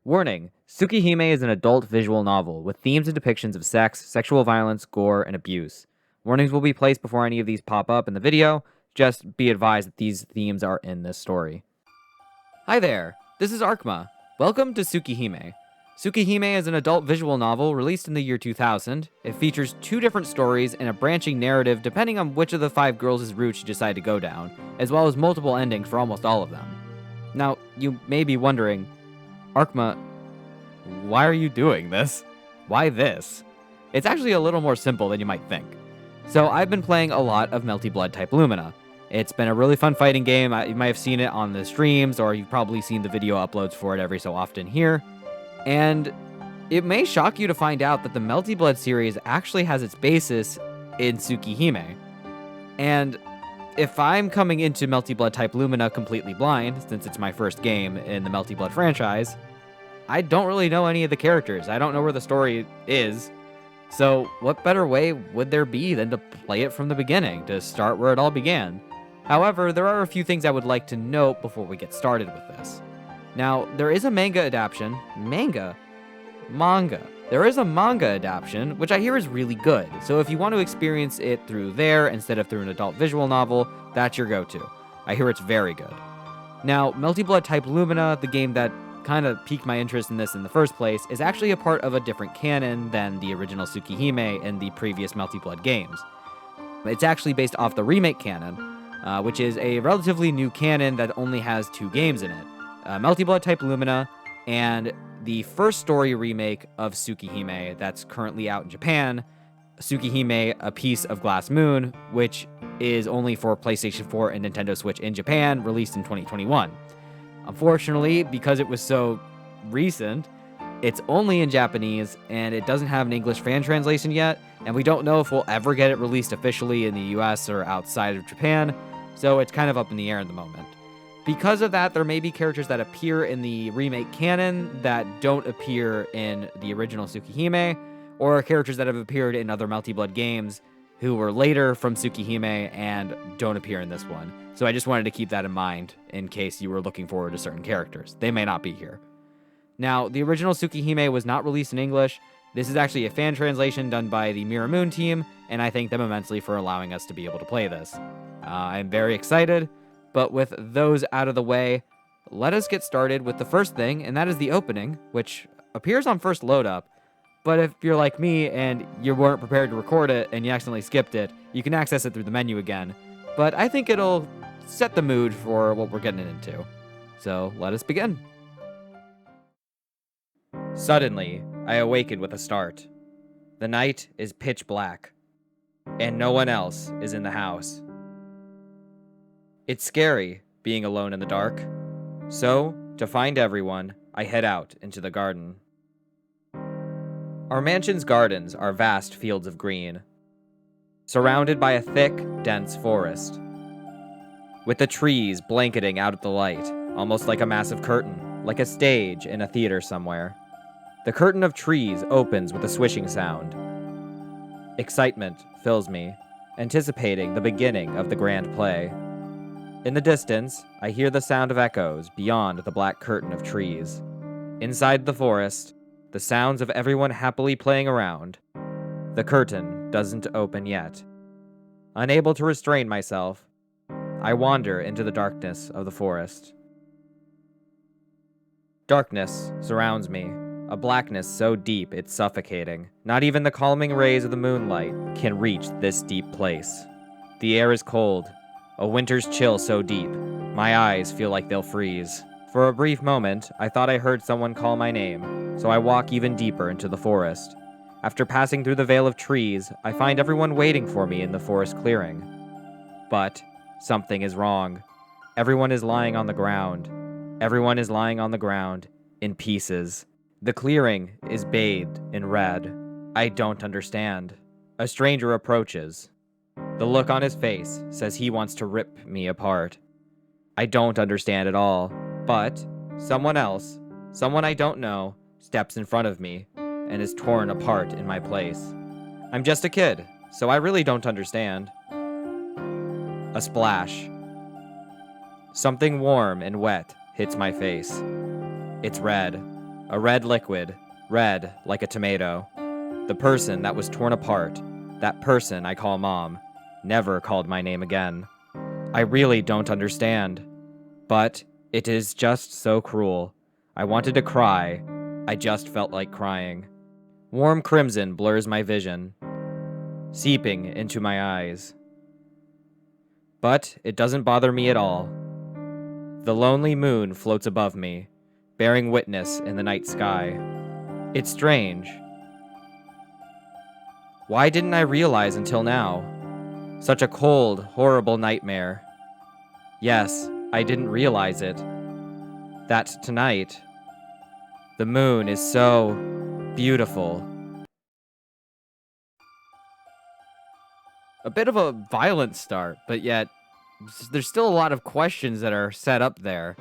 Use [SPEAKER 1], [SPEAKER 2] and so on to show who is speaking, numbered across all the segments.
[SPEAKER 1] Warning: Tsukihime is an adult visual novel with themes and depictions of sex, sexual violence, gore, and abuse. Warnings will be placed before any of these pop up in the video. Just be advised that these themes are in this story. Hi there, this is Arkma. Welcome to Tsukihime. Tsukihime is an adult visual novel released in the year 2000. It features 2 different stories and a branching narrative depending on which of the 5 girls' route you decide to go down, as well as multiple endings for almost all of them. Now, you may be wondering, Arkma, why are you doing this? Why this? It's actually a little more simple than you might think. So I've been playing a lot of Melty Blood Type Lumina. It's been a really fun fighting game. You might have seen it on the streams, or you've probably seen the video uploads for it every so often here. And it may shock you to find out that the Melty Blood series actually has its basis in Tsukihime. And if I'm coming into Melty Blood Type Lumina completely blind, since it's my first game in the Melty Blood franchise, I don't really know any of the characters. I don't know where the story is. So what better way would there be than to play it from the beginning, to start where it all began? However, there are a few things I would like to note before we get started with this. Now, there is a manga adaptation. Manga? There is a manga adaptation, which I hear is really good. So if you want to experience it through there instead of through an adult visual novel, that's your go-to. I hear it's very good. Now, Melty Blood Type Lumina, the game that kind of piqued my interest in this in the first place, is actually a part of a different canon than the original Tsukihime and the previous Melty Blood games. It's actually based off the remake canon, which is a relatively new canon that only has 2 games in it. Melty Blood Type Lumina and the first story remake of Tsukihime that's currently out in Japan, Tsukihime: A Piece of Glass Moon, which is only for PlayStation 4 and Nintendo Switch in Japan, released in 2021. Unfortunately, because it was so recent, it's only in Japanese, and it doesn't have an English fan translation yet, and we don't know if we'll ever get it released officially in the US or outside of Japan, so it's kind of up in the air at the moment. Because of that, there may be characters that appear in the remake canon that don't appear in the original Tsukihime, or characters that have appeared in other Melty Blood games who were later from Tsukihime and don't appear in this one. So I just wanted to keep that in mind in case you were looking forward to certain characters. They may not be here. Now, the original Tsukihime was not released in English. This is actually a fan translation done by the Mirror Moon team, and I thank them immensely for allowing us to be able to play this. I'm very excited, but with those out of the way, let us get started with the first thing, and that is the opening, which appears on first load up. But if you're like me and you weren't prepared to record it and you accidentally skipped it, you can access it through the menu again. But I think it'll set the mood for what we're getting into. So let us begin. Suddenly, I awaken with a start. The night is pitch black, and no one else is in the house. It's scary being alone in the dark. So, to find everyone, I head out into the garden. Our mansion's gardens are vast fields of green, surrounded by a thick, dense forest, with the trees blanketing out the light, almost like a massive curtain, like a stage in a theater somewhere. The curtain of trees opens with a swishing sound. Excitement fills me, anticipating the beginning of the grand play. In the distance, I hear the sound of echoes beyond the black curtain of trees. Inside the forest, the sounds of everyone happily playing around. The curtain doesn't open yet. Unable to restrain myself, I wander into the darkness of the forest. Darkness surrounds me, a blackness so deep it's suffocating. Not even the calming rays of the moonlight can reach this deep place. The air is cold, a winter's chill so deep, my eyes feel like they'll freeze. For a brief moment, I thought I heard someone call my name, so I walk even deeper into the forest. After passing through the veil of trees, I find everyone waiting for me in the forest clearing. But something is wrong. Everyone is lying on the ground. Everyone is lying on the ground, in pieces. The clearing is bathed in red. I don't understand. A stranger approaches. The look on his face says he wants to rip me apart. I don't understand at all. But someone else, someone I don't know, steps in front of me and is torn apart in my place. I'm just a kid, so I really don't understand. A splash. Something warm and wet hits my face. It's red. A red liquid, red like a tomato. The person that was torn apart, that person I call Mom, never called my name again. I really don't understand. But it is just so cruel. I wanted to cry. I just felt like crying. Warm crimson blurs my vision, seeping into my eyes. But it doesn't bother me at all. The lonely moon floats above me, bearing witness in the night sky. It's strange. Why didn't I realize until now? Such a cold, horrible nightmare. Yes, I didn't realize it. That tonight, the moon is so beautiful. A bit of a violent start, but yet there's still a lot of questions that are set up there.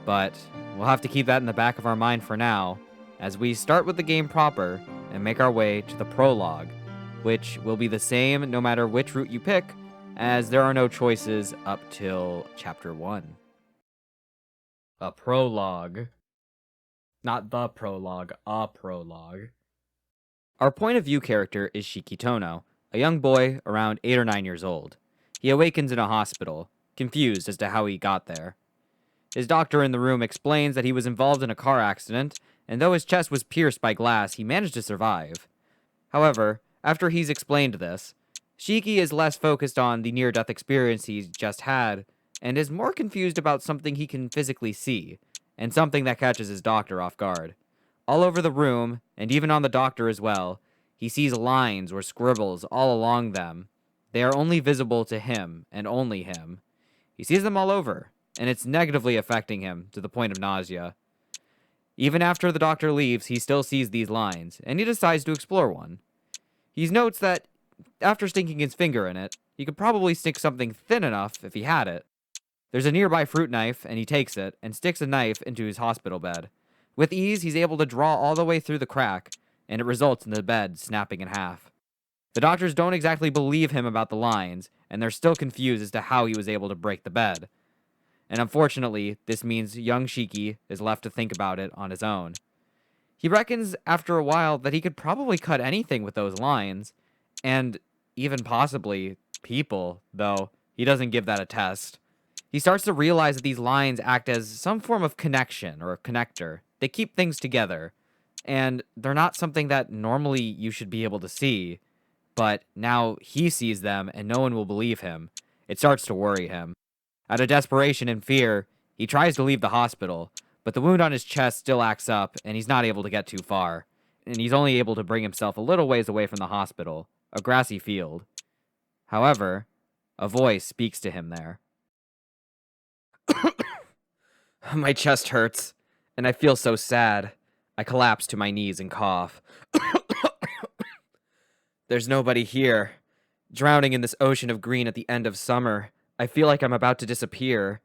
[SPEAKER 1] But we'll have to keep that in the back of our mind for now, as we start with the game proper and make our way to the prologue, which will be the same no matter which route you pick, as there are no choices up till Chapter 1. A prologue. Not the prologue, a prologue. Our point of view character is Shikitono, a young boy around 8 or 9 years old. He awakens in a hospital, confused as to how he got there. His doctor in the room explains that he was involved in a car accident, and though his chest was pierced by glass, he managed to survive. However, after he's explained this, Shiki is less focused on the near-death experience he's just had, and is more confused about something he can physically see, and something that catches his doctor off guard. All over the room, and even on the doctor as well, he sees lines or scribbles all along them. They are only visible to him, and only him. He sees them all over, and it's negatively affecting him to the point of nausea. Even after the doctor leaves, he still sees these lines, and he decides to explore one. He notes that, after sticking his finger in it, he could probably stick something thin enough if he had it. There's a nearby fruit knife, and he takes it, and sticks a knife into his hospital bed. With ease, he's able to draw all the way through the crack, and it results in the bed snapping in half. The doctors don't exactly believe him about the lines, and they're still confused as to how he was able to break the bed. And unfortunately, this means young Shiki is left to think about it on his own. He reckons after a while that he could probably cut anything with those lines, and even possibly people, though he doesn't give that a test. He starts to realize that these lines act as some form of connection or a connector. They keep things together, and they're not something that normally you should be able to see, but now he sees them and no one will believe him. It starts to worry him. Out of desperation and fear, he tries to leave the hospital, but the wound on his chest still acts up and he's not able to get too far, and he's only able to bring himself a little ways away from the hospital, a grassy field. However, a voice speaks to him there. My chest hurts, and I feel so sad. I collapse to my knees and cough. There's nobody here. Drowning in this ocean of green at the end of summer, I feel like I'm about to disappear.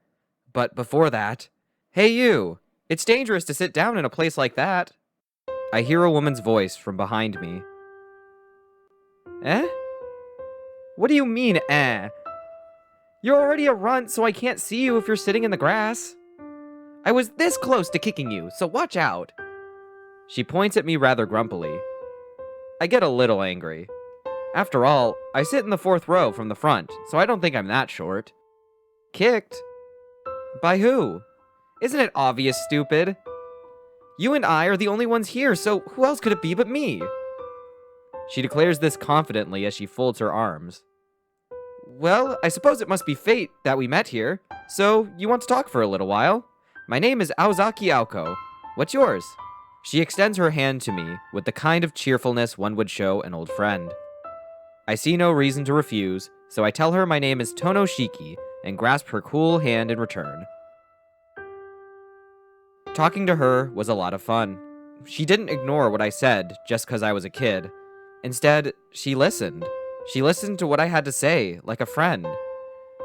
[SPEAKER 1] But before that, hey you! It's dangerous to sit down in a place like that. I hear a woman's voice from behind me. Eh? What do you mean, eh? You're already a runt, so I can't see you if you're sitting in the grass. I was this close to kicking you, so watch out. She points at me rather grumpily. I get a little angry. After all, I sit in the 4th row from the front, so I don't think I'm that short. Kicked? By who? Isn't it obvious, stupid? You and I are the only ones here, so who else could it be but me? She declares this confidently as she folds her arms. Well, I suppose it must be fate that we met here, so you want to talk for a little while? My name is Aozaki Aoko. What's yours? She extends her hand to me with the kind of cheerfulness one would show an old friend. I see no reason to refuse, so I tell her my name is Tonoshiki and grasp her cool hand in return. Talking to her was a lot of fun. She didn't ignore what I said just because I was a kid. Instead, she listened. She listened to what I had to say, like a friend.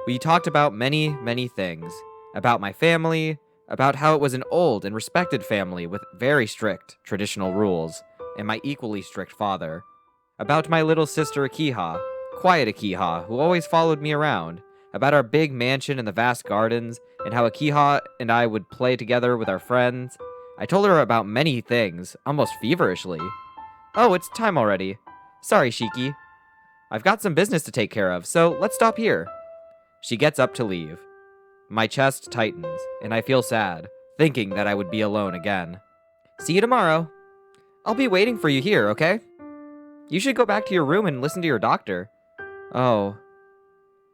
[SPEAKER 1] We talked about many, many things. About my family, about how it was an old and respected family with very strict traditional rules, and my equally strict father. About my little sister Akiha, quiet Akiha, who always followed me around. About our big mansion and the vast gardens, and how Akiha and I would play together with our friends. I told her about many things, almost feverishly. Oh, it's time already. Sorry, Shiki. I've got some business to take care of, so let's stop here. She gets up to leave. My chest tightens, and I feel sad, thinking that I would be alone again. See you tomorrow. I'll be waiting for you here, okay? You should go back to your room and listen to your doctor. Oh.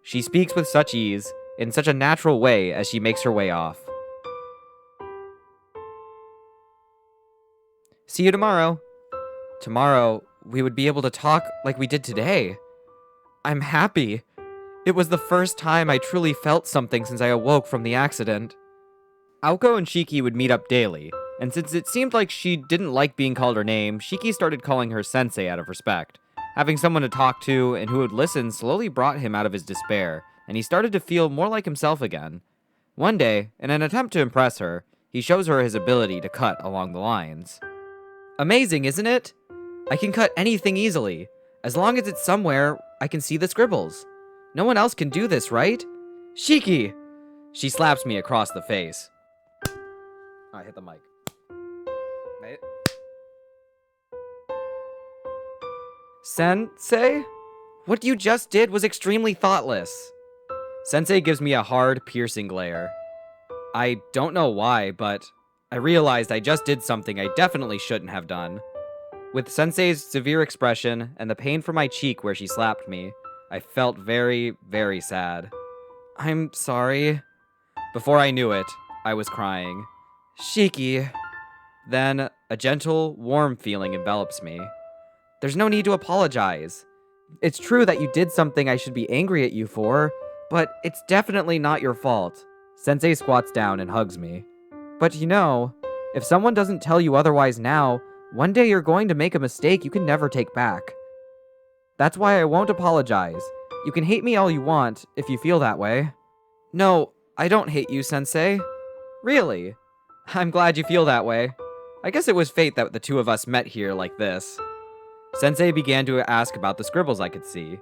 [SPEAKER 1] She speaks with such ease, in such a natural way as she makes her way off. See you tomorrow. Tomorrow, we would be able to talk like we did today. I'm happy. It was the first time I truly felt something since I awoke from the accident. Aoko and Shiki would meet up daily, and since it seemed like she didn't like being called her name, Shiki started calling her sensei out of respect. Having someone to talk to and who would listen slowly brought him out of his despair, and he started to feel more like himself again. One day, in an attempt to impress her, he shows her his ability to cut along the lines. Amazing, isn't it? I can cut anything easily. As long as it's somewhere, I can see the scribbles. No one else can do this, right? Shiki! She slaps me across the face. I hit the mic. Wait. Sensei? What you just did was extremely thoughtless. Sensei gives me a hard, piercing glare. I don't know why, but I realized I just did something I definitely shouldn't have done. With Sensei's severe expression and the pain from my cheek where she slapped me, I felt very, very sad. I'm sorry. Before I knew it, I was crying. Shiki. Then, a gentle, warm feeling envelops me. There's no need to apologize. It's true that you did something I should be angry at you for, but it's definitely not your fault. Sensei squats down and hugs me. But you know, if someone doesn't tell you otherwise now, one day you're going to make a mistake you can never take back. That's why I won't apologize. You can hate me all you want, if you feel that way. No, I don't hate you, Sensei. Really? I'm glad you feel that way. I guess it was fate that the two of us met here like this. Sensei began to ask about the scribbles I could see.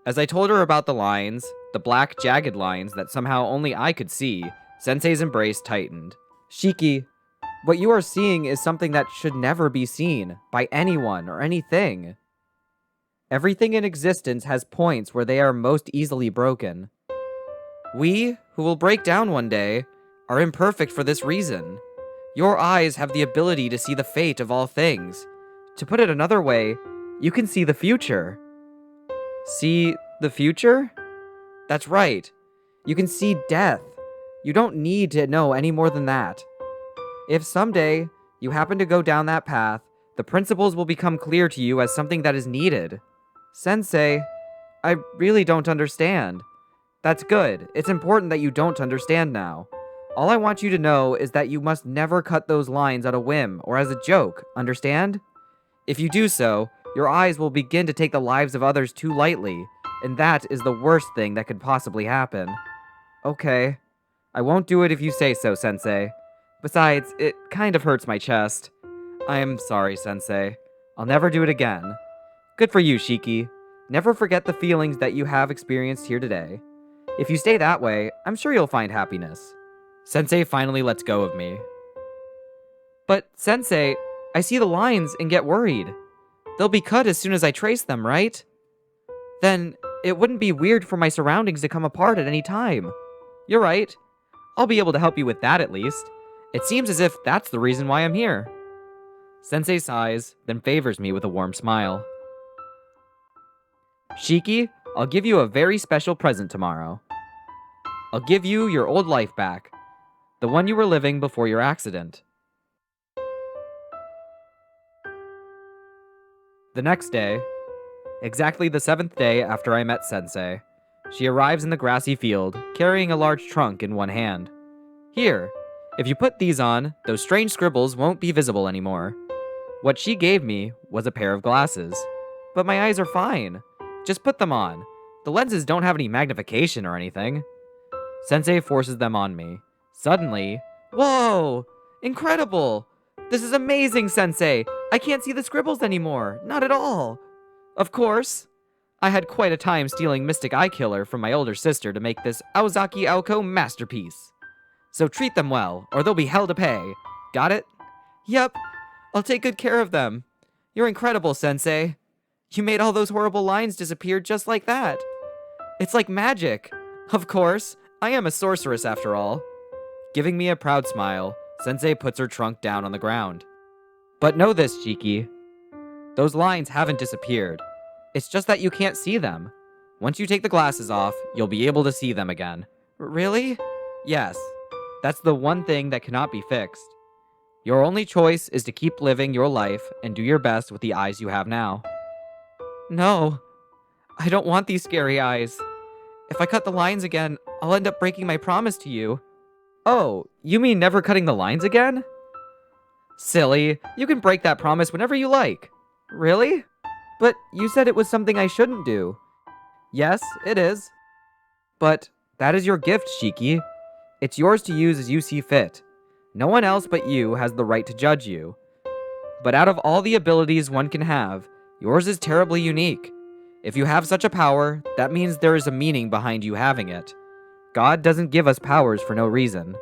[SPEAKER 1] As I told her about the lines, the black jagged lines that somehow only I could see, Sensei's embrace tightened. Shiki, what you are seeing is something that should never be seen by anyone or anything. Everything in existence has points where they are most easily broken. We, who will break down one day, are imperfect for this reason. Your eyes have the ability to see the fate of all things. To put it another way, you can see the future. See the future? That's right. You can see death. You don't need to know any more than that. If someday you happen to go down that path, the principles will become clear to you as something that is needed. Sensei, I really don't understand. That's good. It's important that you don't understand now. All I want you to know is that you must never cut those lines on a whim or as a joke, understand? If you do so, your eyes will begin to take the lives of others too lightly, and that is the worst thing that could possibly happen. Okay. I won't do it if you say so, Sensei. Besides, it kind of hurts my chest. I am sorry, Sensei. I'll never do it again. Good for you, Shiki. Never forget the feelings that you have experienced here today. If you stay that way, I'm sure you'll find happiness. Sensei finally lets go of me. But, Sensei, I see the lines and get worried. They'll be cut as soon as I trace them, right? Then, it wouldn't be weird for my surroundings to come apart at any time. You're right. I'll be able to help you with that at least. It seems as if that's the reason why I'm here. Sensei sighs, then favors me with a warm smile. Shiki, I'll give you a very special present tomorrow. I'll give you your old life back. The one you were living before your accident. The next day, exactly the 7th day after I met Sensei, she arrives in the grassy field, carrying a large trunk in one hand. Here, if you put these on, those strange scribbles won't be visible anymore. What she gave me was a pair of glasses. But my eyes are fine. Just put them on. The lenses don't have any magnification or anything. Sensei forces them on me. Suddenly, whoa! Incredible! This is amazing, Sensei! I can't see the scribbles anymore. Not at all. Of course. I had quite a time stealing Mystic Eye Killer from my older sister to make this Aozaki Aoko masterpiece. So treat them well, or they'll be hell to pay. Got it? Yep, I'll take good care of them. You're incredible, Sensei. You made all those horrible lines disappear just like that. It's like magic. Of course, I am a sorceress after all. Giving me a proud smile, Sensei puts her trunk down on the ground. But know this, Shiki. Those lines haven't disappeared. It's just that you can't see them. Once you take the glasses off, you'll be able to see them again. Really? Yes. That's the one thing that cannot be fixed. Your only choice is to keep living your life and do your best with the eyes you have now. No, I don't want these scary eyes. If I cut the lines again, I'll end up breaking my promise to you. Oh, you mean never cutting the lines again? Silly, you can break that promise whenever you like. Really? But you said it was something I shouldn't do. Yes, it is. But that is your gift, Shiki. It's yours to use as you see fit. No one else but you has the right to judge you. But out of all the abilities one can have, yours is terribly unique. If you have such a power, that means there is a meaning behind you having it. God doesn't give us powers for no reason.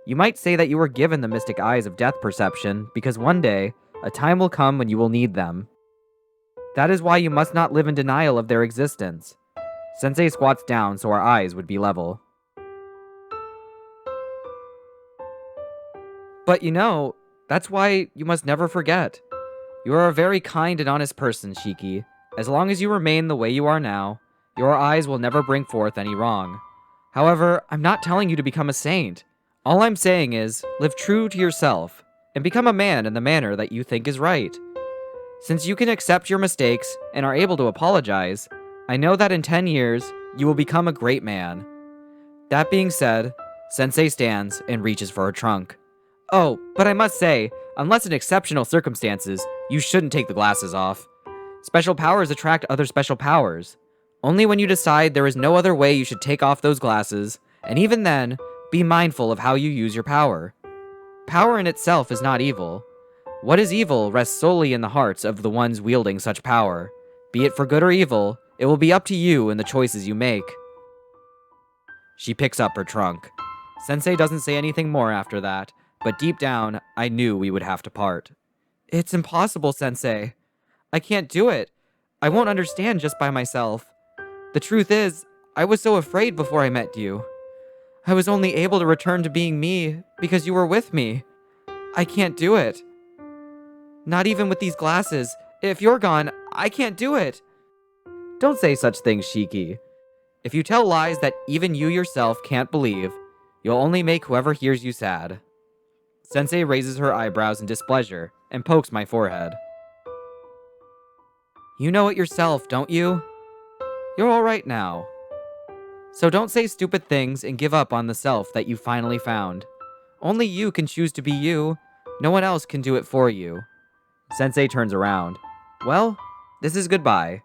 [SPEAKER 1] You might say that you were given the mystic eyes of death perception because one day, a time will come when you will need them. That is why you must not live in denial of their existence. Sensei squats down so our eyes would be level. But you know, that's why you must never forget. You are a very kind and honest person, Shiki. As long as you remain the way you are now, your eyes will never bring forth any wrong. However, I'm not telling you to become a saint. All I'm saying is, live true to yourself, and become a man in the manner that you think is right. Since you can accept your mistakes and are able to apologize, I know that in 10 years, you will become a great man. That being said, Sensei stands and reaches for her trunk. Oh, but I must say, unless in exceptional circumstances, you shouldn't take the glasses off. Special powers attract other special powers. Only when you decide there is no other way you should take off those glasses, and even then, be mindful of how you use your power. Power in itself is not evil. What is evil rests solely in the hearts of the ones wielding such power. Be it for good or evil, it will be up to you and the choices you make. She picks up her trunk. Sensei doesn't say anything more after that, but deep down, I knew we would have to part. It's impossible, Sensei. I can't do it. I won't understand just by myself. The truth is, I was so afraid before I met you. I was only able to return to being me because you were with me. I can't do it. Not even with these glasses. If you're gone, I can't do it. Don't say such things, Shiki. If you tell lies that even you yourself can't believe, you'll only make whoever hears you sad. Sensei raises her eyebrows in displeasure and pokes my forehead. You know it yourself, don't you? You're all right now. So don't say stupid things and give up on the self that you finally found. Only you can choose to be you. No one else can do it for you. Sensei turns around. Well, this is goodbye.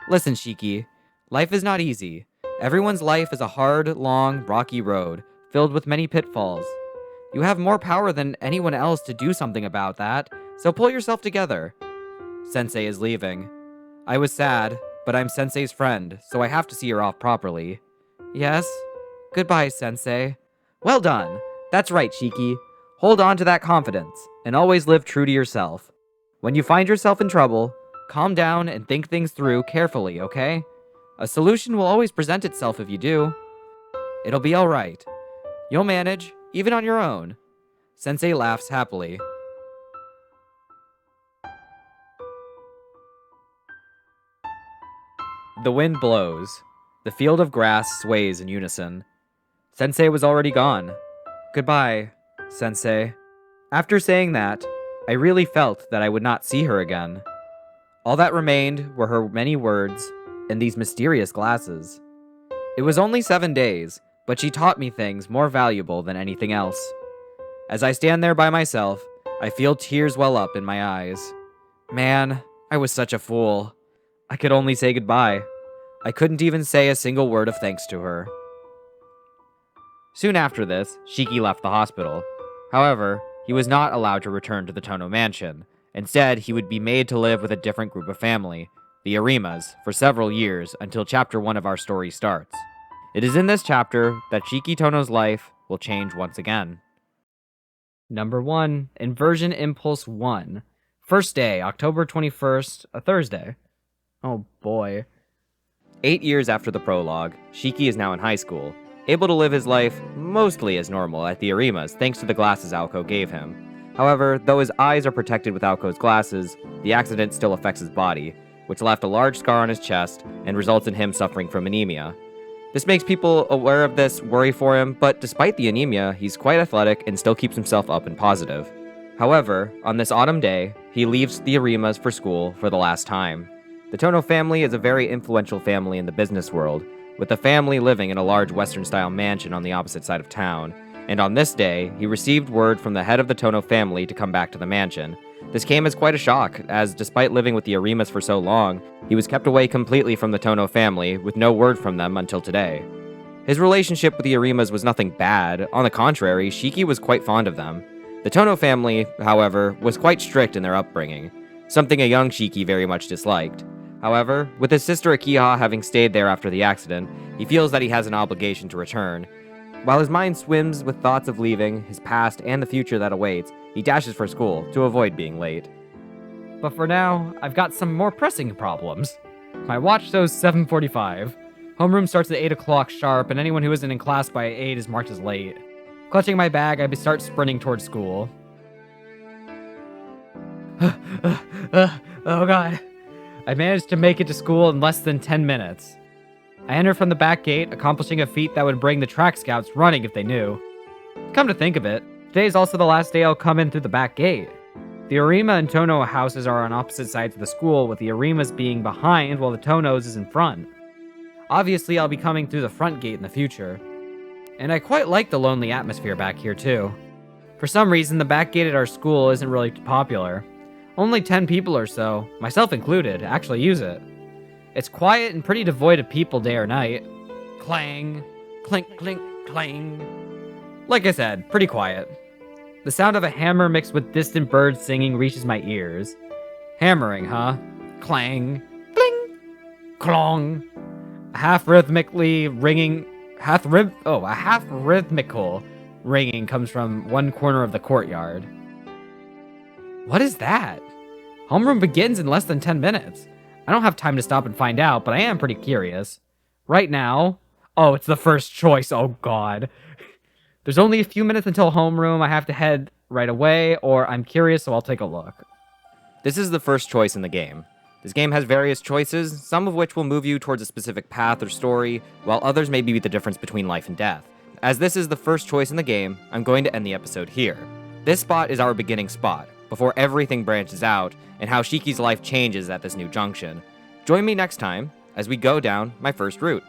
[SPEAKER 1] Listen, Shiki. Life is not easy. Everyone's life is a hard, long, rocky road, filled with many pitfalls. You have more power than anyone else to do something about that, so pull yourself together. Sensei is leaving. I was sad, but I'm Sensei's friend, so I have to see her off properly. Yes? Goodbye, Sensei. Well done. That's right, Shiki. Hold on to that confidence, and always live true to yourself. When you find yourself in trouble, calm down and think things through carefully, okay? A solution will always present itself if you do. It'll be alright. You'll manage, even on your own. Sensei laughs happily. The wind blows. The field of grass sways in unison. Sensei was already gone. Goodbye, Sensei. After saying that, I really felt that I would not see her again. All that remained were her many words and these mysterious glasses. It was only 7 days, but she taught me things more valuable than anything else. As I stand there by myself, I feel tears well up in my eyes. Man, I was such a fool. I could only say goodbye. I couldn't even say a single word of thanks to her. Soon after this, Shiki left the hospital. However, he was not allowed to return to the Tono mansion. Instead, he would be made to live with a different group of family, the Arimas, for several years until Chapter 1 of our story starts. It is in this chapter that Shiki Tono's life will change once again. Number 1, Inversion Impulse 1. First day, October 21st, a Thursday. Oh boy. 8 years after the prologue, Shiki is now in high school, able to live his life mostly as normal at the Arimas thanks to the glasses Aoko gave him. However, though his eyes are protected with Aoko's glasses, the accident still affects his body, which left a large scar on his chest and results in him suffering from anemia. This makes people aware of this, worry for him, but despite the anemia, he's quite athletic and still keeps himself up and positive. However, on this autumn day, he leaves the Arimas for school for the last time. The Tono family is a very influential family in the business world, with the family living in a large Western-style mansion on the opposite side of town, and on this day, he received word from the head of the Tono family to come back to the mansion. This came as quite a shock, as despite living with the Arimas for so long, he was kept away completely from the Tono family, with no word from them until today. His relationship with the Arimas was nothing bad. On the contrary, Shiki was quite fond of them. The Tono family, however, was quite strict in their upbringing, something a young Shiki very much disliked. However, with his sister Akiha having stayed there after the accident, he feels that he has an obligation to return. While his mind swims with thoughts of leaving, his past, and the future that awaits, he dashes for school to avoid being late. But for now, I've got some more pressing problems. My watch shows 7:45. Homeroom starts at 8 o'clock sharp, and anyone who isn't in class by 8 is marked as late. Clutching my bag, I start sprinting towards school. Oh god. I managed to make it to school in less than 10 minutes. I enter from the back gate, accomplishing a feat that would bring the track scouts running if they knew. Come to think of it, today is also the last day I'll come in through the back gate. The Arima and Tono houses are on opposite sides of the school, with the Arimas being behind while the Tonos is in front. Obviously, I'll be coming through the front gate in the future. And I quite like the lonely atmosphere back here too. For some reason, the back gate at our school isn't really popular. Only 10 people or so, myself included, actually use it. It's quiet and pretty devoid of people day or night. Clang, clink, clink, clang. Like I said, pretty quiet. The sound of a hammer mixed with distant birds singing reaches my ears. Hammering, huh? Clang, cling, clong. A half rhythmical ringing comes from one corner of the courtyard. What is that? Homeroom begins in less than 10 minutes. I don't have time to stop and find out, but I am pretty curious. Right now... Oh, it's the first choice, oh god. There's only a few minutes until homeroom. I have to head right away, or I'm curious, so I'll take a look. This is the first choice in the game. This game has various choices, some of which will move you towards a specific path or story, while others may be the difference between life and death. As this is the first choice in the game, I'm going to end the episode here. This spot is our beginning spot, before everything branches out, and how Shiki's life changes at this new junction. Join me next time, as we go down my first route.